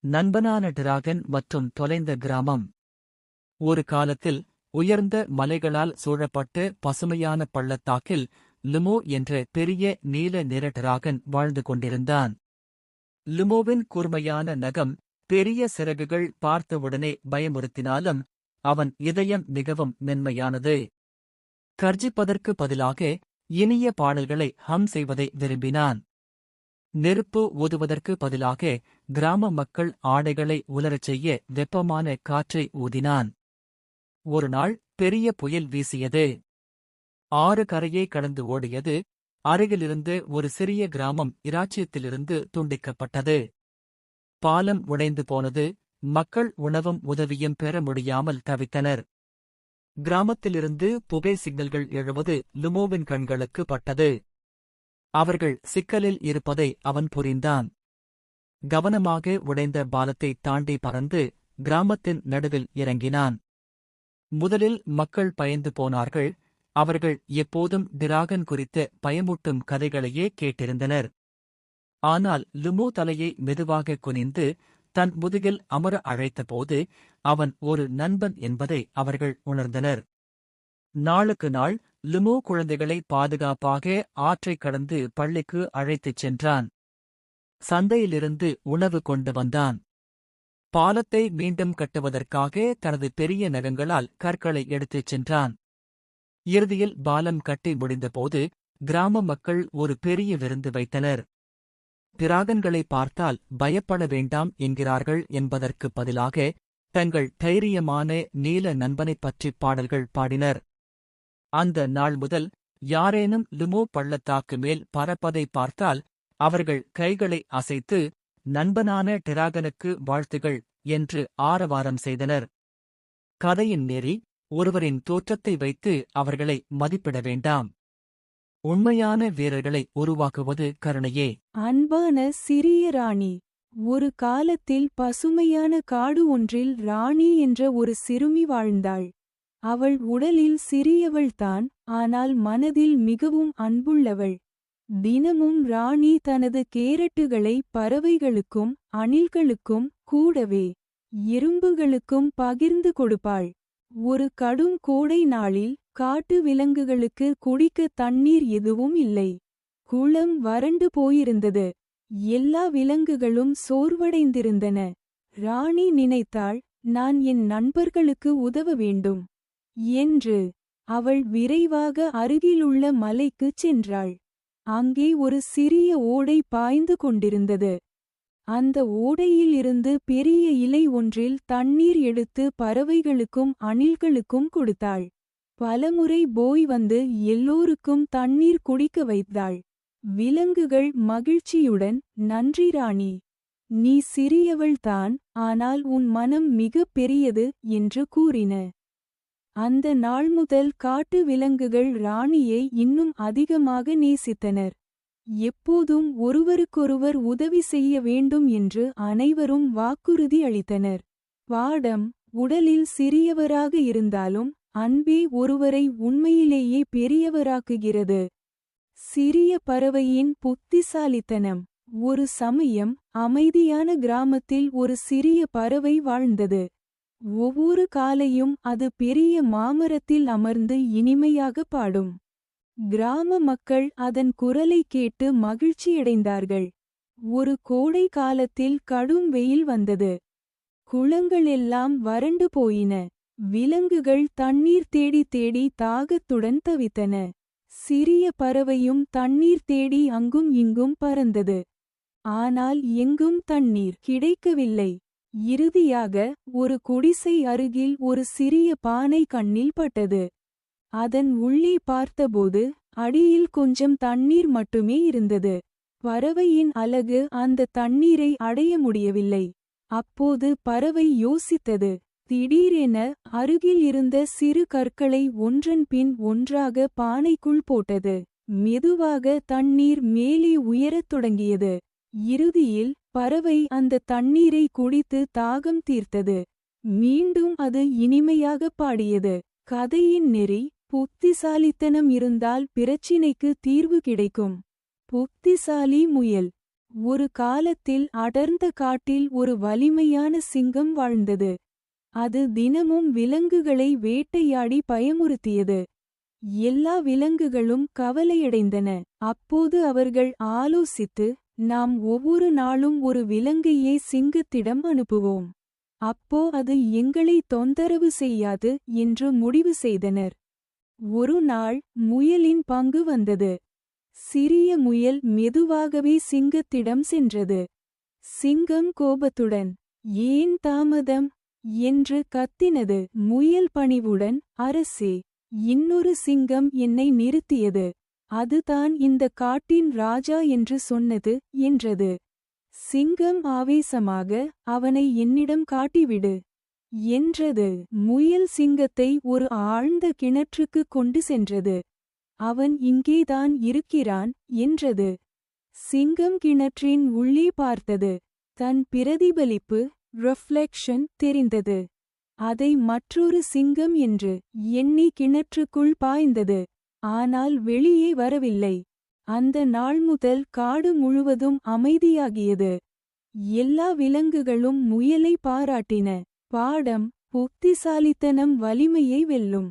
நண்பனான dragon மற்றும் தொலைந்த கிராமம். ஒரு காலத்தில் உயர்ந்த மலைகளால் சூழப்பட்டு பசுமையான பள்ளத்தாக்கில் லுமோ என்ற பெரிய நீல நிற டிராகன் வாழ்ந்து கொண்டிருந்தான். லுமோவின் கூர்மையான நகம், பெரிய சிறகுகள் பார்த்தவுடனே பயமுறுத்தினாலும் அவன் இதயம் மிகவும் மென்மையானது. கர்ஜிப்பதற்கு பதிலாக இனிய பாடல்களை ஹம் செய்வதை விரும்பினான். நெருப்பு ஊதுவதற்கு பதிலாக கிராம மக்கள் ஆடைகளை உலரச் செய்ய வெப்பமான காற்றை ஊதினான். ஒருநாள் பெரிய புயல் வீசியது. ஆறு கரையை கடந்து ஓடியது. அருகிலிருந்து ஒரு சிறிய கிராமம் இராச்சியத்திலிருந்து துண்டிக்கப்பட்டது. பாலம் உடைந்து போனது. மக்கள் உணவும் உதவியும் பெற முடியாமல் தவித்தனர். கிராமத்திலிருந்து புகை சிக்னல்கள் எழுவது லுமோவின் கண்களுக்கு பட்டது. அவர்கள் சிக்கலில் இருப்பதை அவன் புரிந்தான். கவனமாக உடைந்த பாலத்தை தாண்டி பறந்து கிராமத்தின் நடுவில் இறங்கினான். முதலில் மக்கள் பயந்து போனார்கள். அவர்கள் எப்போதும் டிராகன் குறித்த பயமூட்டும் கதைகளையே கேட்டிருந்தனர். ஆனால் லுமோ தலையை மெதுவாக குனிந்து தன் முதுகில் அமர அழைத்தபோது அவன் ஒரு நண்பன் என்பதை அவர்கள் உணர்ந்தனர். நாளுக்கு நாள் லுமோ குழந்தைகளை பாதுகாப்பாக ஆற்றைக் கடந்து பள்ளிக்கு அழைத்துச் சென்றான். சந்தையிலிருந்து உணவு கொண்டு வந்தான். பாலத்தை மீண்டும் கட்டுவதற்காக தனது பெரிய நகங்களால் கற்களை எடுத்துச் சென்றான். இறுதியில் பாலம் கட்டி முடிந்தபோது கிராம மக்கள் ஒரு பெரிய விருந்து வைத்தனர். டிராகன்களை பார்த்தால் பயப்பட வேண்டாம் என்கிறார்கள் என்பதற்கு பதிலாக தங்கள் தைரியமான நீல நண்பனைப் பற்றிப் பாடல்கள் பாடினர். அந்த நாள் முதல் யாரேனும் லுமோ பள்ளத்தாக்கு மேல் பறப்பதை பார்த்தால் அவர்கள் கைகளை அசைத்து நண்பனான டிராகனுக்கு வாழ்த்துகள் என்று ஆரவாரம் செய்தனர். கதையின் நெறி: ஒருவரின் தோற்றத்தை வைத்து அவர்களை மதிப்பிட வேண்டாம். உண்மையான வீரர்களை உருவாக்குவது கருணையே. அன்பான சிறிய ராணி. ஒரு காலத்தில் பசுமையான காடு ஒன்றில் ராணி என்ற ஒரு சிறுமி வாழ்ந்தாள். அவள் உடலில் சிறியவள்தான், ஆனால் மனதில் மிகவும் அன்புள்ளவள். தினமும் ராணி தனது கேரட்டுகளை பறவைகளுக்கும் அணில்களுக்கும் கூடவே எறும்புகளுக்கும் பகிர்ந்து கொடுப்பாள். ஒரு கடும் கோடை நாளில் காட்டு விலங்குகளுக்கு குடிக்க தண்ணீர் எதுவும் இல்லை. குளம் வறண்டு போயிருந்தது. எல்லா விலங்குகளும் சோர்வடைந்திருந்தன. ராணி நினைத்தாள், நான் என் நண்பர்களுக்கு உதவ வேண்டும் என்று. அவள் விரைவாக அருகிலுள்ள மலைக்குச் சென்றாள். அங்கே ஒரு சிறிய ஓடை பாய்ந்து கொண்டிருந்தது. அந்த ஓடையில் இருந்து பெரிய இலை ஒன்றில் தண்ணீர் எடுத்து பறவைகளுக்கும் அணில்களுக்கும் கொடுத்தாள். பலமுறை போய் வந்து எல்லோருக்கும் தண்ணீர் குடிக்க வைத்தாள். விலங்குகள் மகிழ்ச்சியுடன், நன்றி ராணி, நீ சிறியவள்தான், ஆனால் உன் மனம் மிகப் பெரியது என்று கூறின. அந்த நாள் முதல் காட்டு விலங்குகள் ராணியை இன்னும் அதிகமாக நேசித்தனர். எப்போதும் ஒருவருக்கொருவர் உதவி செய்ய வேண்டும் என்று அனைவரும் வாக்குறுதி அளித்தனர். பாடம்: உடலில் சிறியவராக இருந்தாலும் அன்பே ஒருவரை உண்மையிலேயே பெரியவராக்குகிறது. சிறிய பறவையின் புத்திசாலித்தனம். ஒரு சமயம் அமைதியான கிராமத்தில் ஒரு சிறிய பறவை வாழ்ந்தது. ஒவ்வொரு காலையும் அது பெரிய மாமரத்தில் அமர்ந்து இனிமையாக பாடும். கிராம மக்கள் அதன் குரலை கேட்டு மகிழ்ச்சியடைந்தார்கள். ஒரு கோடை காலத்தில் கடும் வெயில் வந்தது. குளங்கள் எல்லாம் வறண்டு போயின. விலங்குகள் தண்ணீர் தேடி தேடி தாகத்துடன் தவித்தன. சிறிய பறவையும் தண்ணீர் தேடி அங்கும் இங்கும் பறந்தது. ஆனால் எங்கும் தண்ணீர் கிடைக்கவில்லை. இறுதியாக ஒரு குடிசை அருகில் ஒரு சிறிய பானை கண்ணில் பட்டது. அதன் உள்ளே பார்த்தபோது அடியில் கொஞ்சம் தண்ணீர் மட்டுமே இருந்தது. பறவையின் அலகு அந்த தண்ணீரை அடைய முடியவில்லை. அப்போது பறவை யோசித்தது. திடீரென அருகில் இருந்த சிறு கற்களை ஒன்றன் பின் ஒன்றாக பானைக்குள் போட்டது. மெதுவாக தண்ணீர் மேலே உயரத் தொடங்கியது. இறுதியில் பறவை அந்த தண்ணீரை குடித்து தாகம் தீர்த்தது. மீண்டும் அது இனிமையாக பாடியது. கதையின் நெறி: புத்திசாலித்தனம் இருந்தால் பிரச்சினைக்கு தீர்வு கிடைக்கும். புத்திசாலி முயல். ஒரு காலத்தில் அடர்ந்த காட்டில் ஒரு வலிமையான சிங்கம் வாழ்ந்தது. அது தினமும் விலங்குகளை வேட்டையாடி பயமுறுத்தியது. எல்லா விலங்குகளும் கவலையடைந்தன. அப்போது அவர்கள் ஆலோசித்து, நாம் ஒவ்வொரு நாளும் ஒரு விலங்கையே சிங்கத்திடம் அனுப்புவோம். அப்போ அது எங்களை தொந்தரவு செய்யாது என்று முடிவு செய்தனர். ஒரு நாள் முயலின் பங்கு வந்தது. சிறிய முயல் மெதுவாகவே சிங்கத்திடம் சென்றது. சிங்கம் கோபத்துடன், ஏன் தாமதம் என்று கத்தினது. முயல் பணிவுடன், அரசே, இன்னொரு சிங்கம் என்னை நிறுத்தியது. அதுதான் இந்த காட்டின் ராஜா என்று சொன்னது என்றது. சிங்கம் ஆவேசமாக, அவனை என்னிடம் காட்டிவிடு என்றது. முயல் சிங்கத்தை ஒரு ஆழ்ந்த கிணற்றுக்கு கொண்டு சென்றது. அவன் இங்கேதான் இருக்கிறான் என்றது. சிங்கம் கிணற்றின் உள்ளே பார்த்தது. தன் பிரதிபலிப்பு ரிஃப்ளெக்ஷன் தெரிந்தது. அதை மற்றொரு சிங்கம் என்று எண்ணி கிணற்றுக்குள் பாய்ந்தது. ஆனால் வெளியே வரவில்லை. அந்த நாள் முதல் காடு முழுவதும் அமைதியாகியது. எல்லா விலங்குகளும் முயலை பாராட்டின. பாடம்: புத்திசாலித்தனம் வலிமையை வெல்லும்.